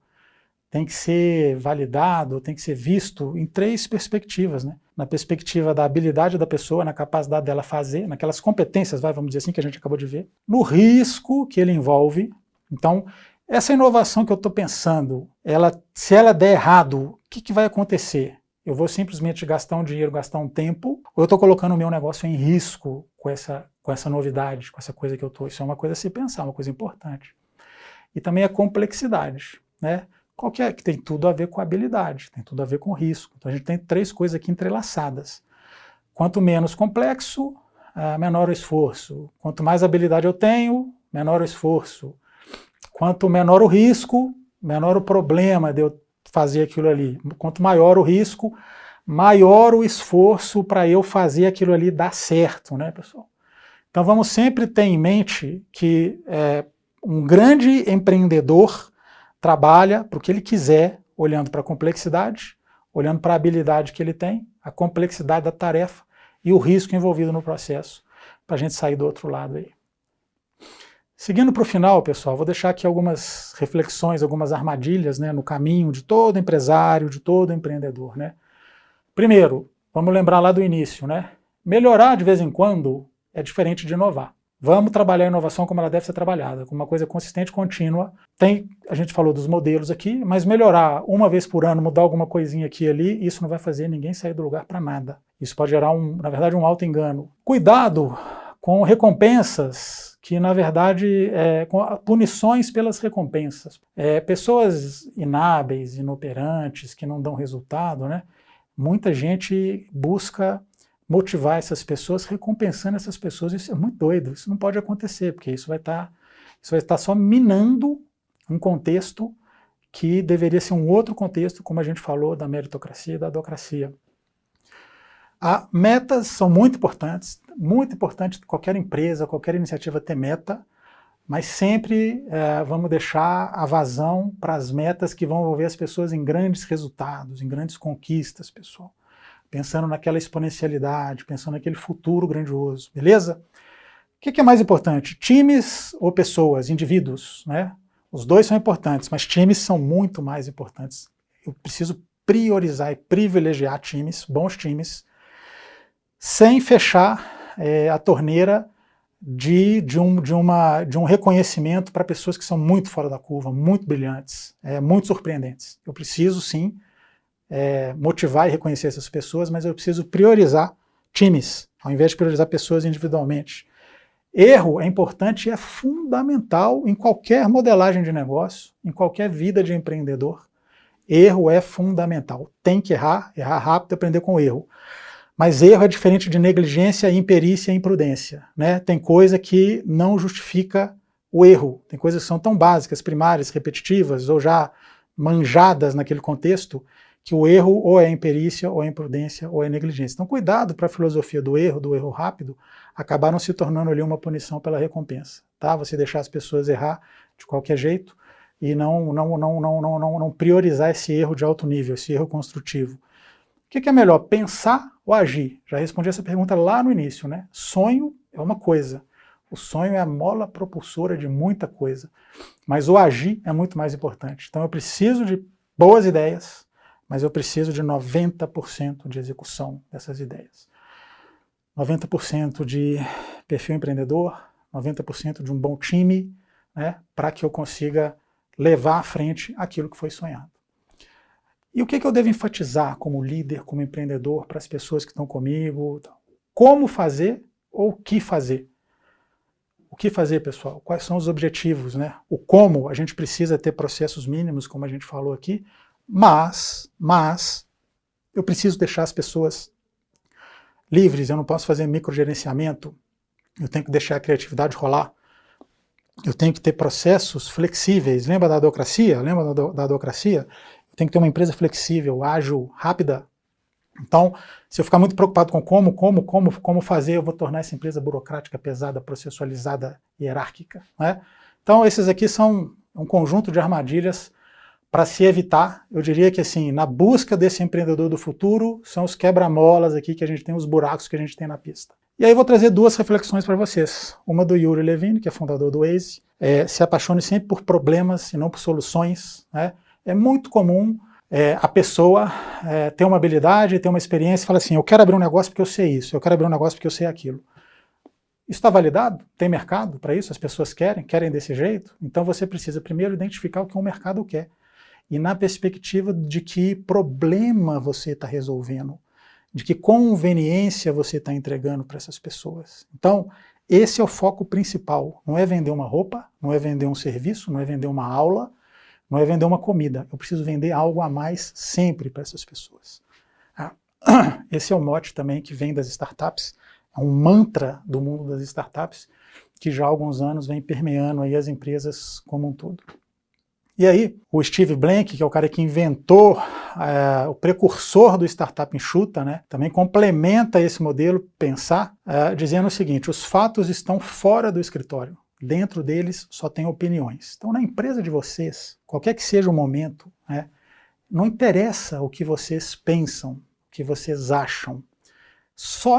B: tem que ser validado, tem que ser visto em 3 perspectivas, né? Na perspectiva da habilidade da pessoa, na capacidade dela fazer, naquelas competências, vamos dizer assim, que a gente acabou de ver, no risco que ele envolve. Então, essa inovação que eu estou pensando, se ela der errado, o que vai acontecer? Eu vou simplesmente gastar um dinheiro, gastar um tempo, ou eu estou colocando o meu negócio em risco com essa novidade, com essa coisa que eu estou? Isso é uma coisa a se pensar, uma coisa importante. E também a complexidade, né? Qual que é? Que tem tudo a ver com a habilidade, tem tudo a ver com o risco. Então a gente tem 3 coisas aqui entrelaçadas. Quanto menos complexo, menor o esforço. Quanto mais habilidade eu tenho, menor o esforço. Quanto menor o risco, menor o problema de eu fazer aquilo ali. Quanto maior o risco, maior o esforço para eu fazer aquilo ali dar certo, né, pessoal? Então vamos sempre ter em mente que um grande empreendedor trabalha para o que ele quiser, olhando para a complexidade, olhando para a habilidade que ele tem, a complexidade da tarefa e o risco envolvido no processo, para a gente sair do outro lado aí. Seguindo para o final, pessoal, vou deixar aqui algumas reflexões, algumas armadilhas, né, no caminho de todo empresário, de todo empreendedor, né? Primeiro, vamos lembrar lá do início, né? Melhorar de vez em quando é diferente de inovar. Vamos trabalhar a inovação como ela deve ser trabalhada, com uma coisa consistente e contínua. A gente falou dos modelos aqui, mas melhorar uma vez por ano, mudar alguma coisinha aqui e ali, isso não vai fazer ninguém sair do lugar para nada. Isso pode gerar, na verdade, um auto-engano. Cuidado com recompensas que, na verdade, com punições pelas recompensas. Pessoas inábeis, inoperantes, que não dão resultado, né? Muita gente busca motivar essas pessoas, recompensando essas pessoas. Isso é muito doido, isso não pode acontecer, porque isso vai estar só minando um contexto que deveria ser um outro contexto, como a gente falou, da meritocracia e da adocracia. Metas são muito importante qualquer empresa, qualquer iniciativa ter meta, mas sempre vamos deixar a vazão para as metas que vão envolver as pessoas em grandes resultados, em grandes conquistas, pessoal. Pensando naquela exponencialidade, pensando naquele futuro grandioso, beleza? O que é mais importante? Times ou pessoas, indivíduos, né? Os dois são importantes, mas times são muito mais importantes. Eu preciso priorizar e privilegiar times, bons times, sem fechar a torneira de um reconhecimento para pessoas que são muito fora da curva, muito brilhantes, muito surpreendentes. Eu preciso, sim, motivar e reconhecer essas pessoas, mas eu preciso priorizar times, ao invés de priorizar pessoas individualmente. Erro é importante e é fundamental em qualquer modelagem de negócio, em qualquer vida de empreendedor. Erro é fundamental. Tem que errar rápido, aprender com o erro. Mas erro é diferente de negligência, imperícia e imprudência, né? Tem coisa que não justifica o erro. Tem coisas que são tão básicas, primárias, repetitivas, ou já manjadas naquele contexto, que o erro ou é imperícia, ou é imprudência, ou é negligência. Então cuidado para a filosofia do erro rápido, acabar não se tornando ali uma punição pela recompensa, tá? Você deixar as pessoas errar de qualquer jeito e não priorizar esse erro de alto nível, esse erro construtivo. O que é melhor, pensar ou agir? Já respondi essa pergunta lá no início, né? Sonho é uma coisa, o sonho é a mola propulsora de muita coisa, mas o agir é muito mais importante. Então eu preciso de boas ideias, mas eu preciso de 90% de execução dessas ideias. 90% de perfil empreendedor, 90% de um bom time, né, para que eu consiga levar à frente aquilo que foi sonhado. E o que eu devo enfatizar como líder, como empreendedor, para as pessoas que estão comigo? Como fazer ou o que fazer? O que fazer, pessoal? Quais são os objetivos, né? O como, a gente precisa ter processos mínimos, como a gente falou aqui, mas eu preciso deixar as pessoas livres, eu não posso fazer microgerenciamento, eu tenho que deixar a criatividade rolar, eu tenho que ter processos flexíveis. Lembra da adocracia? Da adocracia? Tem que ter uma empresa flexível, ágil, rápida. Então, se eu ficar muito preocupado com como fazer, eu vou tornar essa empresa burocrática, pesada, processualizada, hierárquica, né? Então, esses aqui são um conjunto de armadilhas para se evitar. Eu diria que, assim, na busca desse empreendedor do futuro, são os quebra-molas aqui que a gente tem, os buracos que a gente tem na pista. E aí eu vou trazer 2 reflexões para vocês. Uma do Yuri Levine, que é fundador do Waze. Se apaixone sempre por problemas e não por soluções, né? É muito comum a pessoa ter uma habilidade, ter uma experiência e falar assim, eu quero abrir um negócio porque eu sei isso, eu quero abrir um negócio porque eu sei aquilo. Isso está validado? Tem mercado para isso? As pessoas querem desse jeito? Então você precisa primeiro identificar o que o mercado quer. E na perspectiva de que problema você está resolvendo, de que conveniência você está entregando para essas pessoas. Então, esse é o foco principal. Não é vender uma roupa, não é vender um serviço, não é vender uma aula, não é vender uma comida. Eu preciso vender algo a mais sempre para essas pessoas. Esse é o mote também que vem das startups, é um mantra do mundo das startups, que já há alguns anos vem permeando aí as empresas como um todo. E aí, o Steve Blank, que é o cara que inventou, o precursor do startup enxuta, né, também complementa esse modelo, pensar, dizendo o seguinte, os fatos estão fora do escritório, dentro deles só tem opiniões. Então, na empresa de vocês, qualquer que seja o momento, né, não interessa o que vocês pensam, o que vocês acham,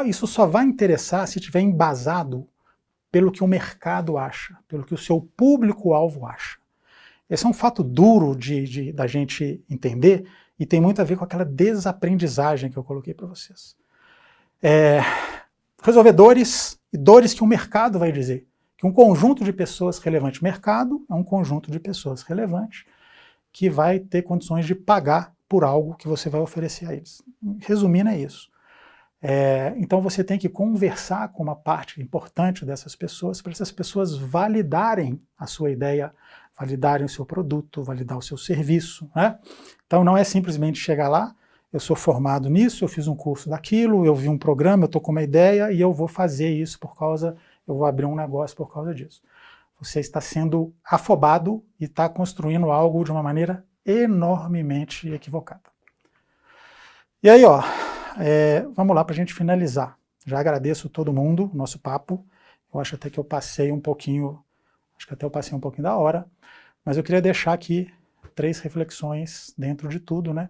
B: isso só vai interessar se estiver embasado pelo que o mercado acha, pelo que o seu público-alvo acha. Esse é um fato duro da gente entender e tem muito a ver com aquela desaprendizagem que eu coloquei para vocês. Resolver dores e dores que o mercado vai dizer. Que um conjunto de pessoas relevante. Mercado é um conjunto de pessoas relevante que vai ter condições de pagar por algo que você vai oferecer a eles. Resumindo, é isso. Então você tem que conversar com uma parte importante dessas pessoas para essas pessoas validarem a sua ideia, validarem o seu produto, validar o seu serviço, né? Então não é simplesmente chegar lá, eu sou formado nisso, eu fiz um curso daquilo, eu vi um programa, eu estou com uma ideia e eu vou fazer isso eu vou abrir um negócio por causa disso. Você está sendo afobado e está construindo algo de uma maneira enormemente equivocada. E aí, vamos lá para a gente finalizar. Já agradeço todo mundo, nosso papo. Eu acho até que eu passei um pouquinho da hora, mas eu queria deixar aqui 3 reflexões dentro de tudo, né?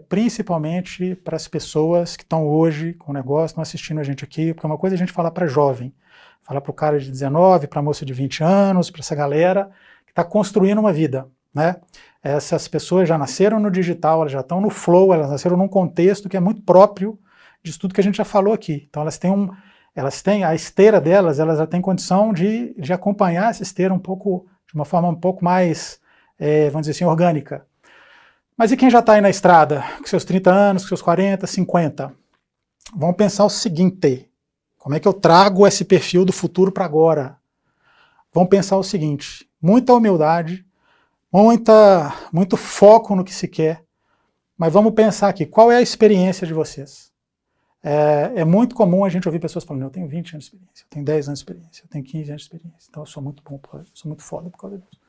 B: Principalmente para as pessoas que estão hoje com o negócio, estão assistindo a gente aqui, porque uma coisa é a gente falar para jovem, falar para o cara de 19, para a moça de 20 anos, para essa galera que está construindo uma vida, né? Essas pessoas já nasceram no digital, elas já estão no flow, elas nasceram num contexto que é muito próprio disso tudo que a gente já falou aqui. Então elas têm a esteira delas, elas já têm condição de acompanhar essa esteira de uma forma um pouco mais, vamos dizer assim, orgânica. Mas e quem já está aí na estrada, com seus 30 anos, com seus 40, 50? Vamos pensar o seguinte, como é que eu trago esse perfil do futuro para agora? Vamos pensar o seguinte, muita humildade, muito foco no que se quer, mas vamos pensar aqui, qual é a experiência de vocês? É muito comum a gente ouvir pessoas falando, eu tenho 20 anos de experiência, eu tenho 10 anos de experiência, eu tenho 15 anos de experiência, então eu sou muito bom, eu sou muito foda por causa disso.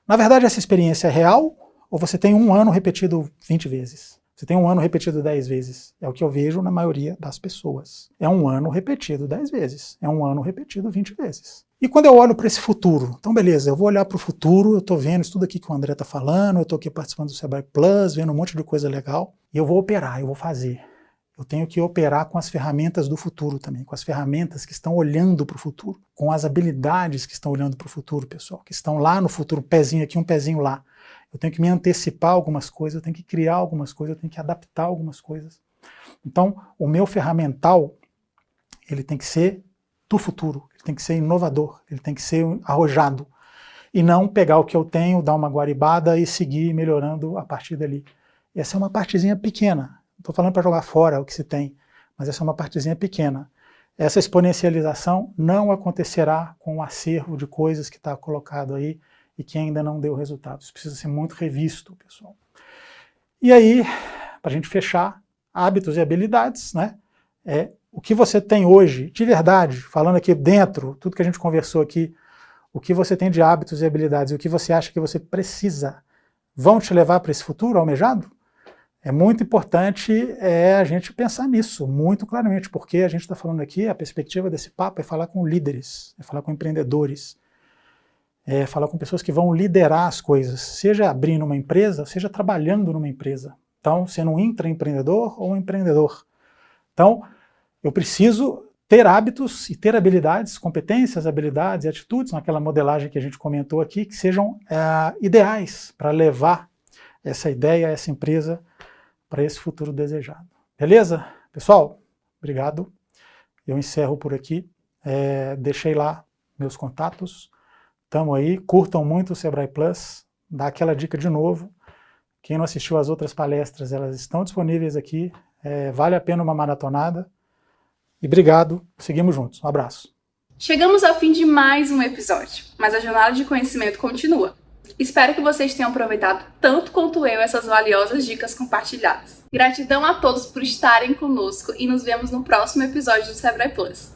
B: Na verdade, essa experiência é real ou você tem um ano repetido 20 vezes? Você tem um ano repetido 10 vezes? É o que eu vejo na maioria das pessoas. É um ano repetido 10 vezes, é um ano repetido 20 vezes. E quando eu olho para esse futuro, então beleza, eu vou olhar para o futuro, eu estou vendo isso tudo aqui que o André está falando, eu estou aqui participando do Sebrae Plus, vendo um monte de coisa legal, e eu vou operar, eu vou fazer. Eu tenho que operar com as ferramentas do futuro também, com as ferramentas que estão olhando para o futuro, com as habilidades que estão olhando para o futuro, pessoal, que estão lá no futuro, um pezinho aqui, um pezinho lá. Eu tenho que me antecipar algumas coisas, eu tenho que criar algumas coisas, eu tenho que adaptar algumas coisas. Então, o meu ferramental, ele tem que ser do futuro, ele tem que ser inovador, ele tem que ser arrojado, e não pegar o que eu tenho, dar uma guaribada e seguir melhorando a partir dali. Essa é uma partezinha pequena. Estou falando para jogar fora o que se tem, mas essa é uma partezinha pequena. Essa exponencialização não acontecerá com o acervo de coisas que está colocado aí e que ainda não deu resultado. Isso precisa ser muito revisto, pessoal. E aí, para a gente fechar, hábitos e habilidades, né? O que você tem hoje, de verdade, falando aqui dentro, tudo que a gente conversou aqui, o que você tem de hábitos e habilidades e o que você acha que você precisa, vão te levar para esse futuro almejado? É muito importante a gente pensar nisso, muito claramente, porque a gente está falando aqui, a perspectiva desse papo é falar com líderes, é falar com empreendedores, é falar com pessoas que vão liderar as coisas, seja abrindo uma empresa, seja trabalhando numa empresa. Então, sendo um intraempreendedor ou um empreendedor. Então, eu preciso ter hábitos e ter habilidades, competências, habilidades e atitudes, naquela modelagem que a gente comentou aqui, que sejam ideais para levar essa ideia, essa empresa para esse futuro desejado. Beleza? Pessoal, obrigado. Eu encerro por aqui. Deixei lá meus contatos. Tamo aí. Curtam muito o Sebrae Plus. Dá aquela dica de novo. Quem não assistiu às outras palestras, elas estão disponíveis aqui. Vale a pena uma maratonada. E obrigado. Seguimos juntos. Um abraço.
A: Chegamos ao fim de mais um episódio, mas a jornada de conhecimento continua. Espero que vocês tenham aproveitado tanto quanto eu essas valiosas dicas compartilhadas. Gratidão a todos por estarem conosco e nos vemos no próximo episódio do Sebrae Plus.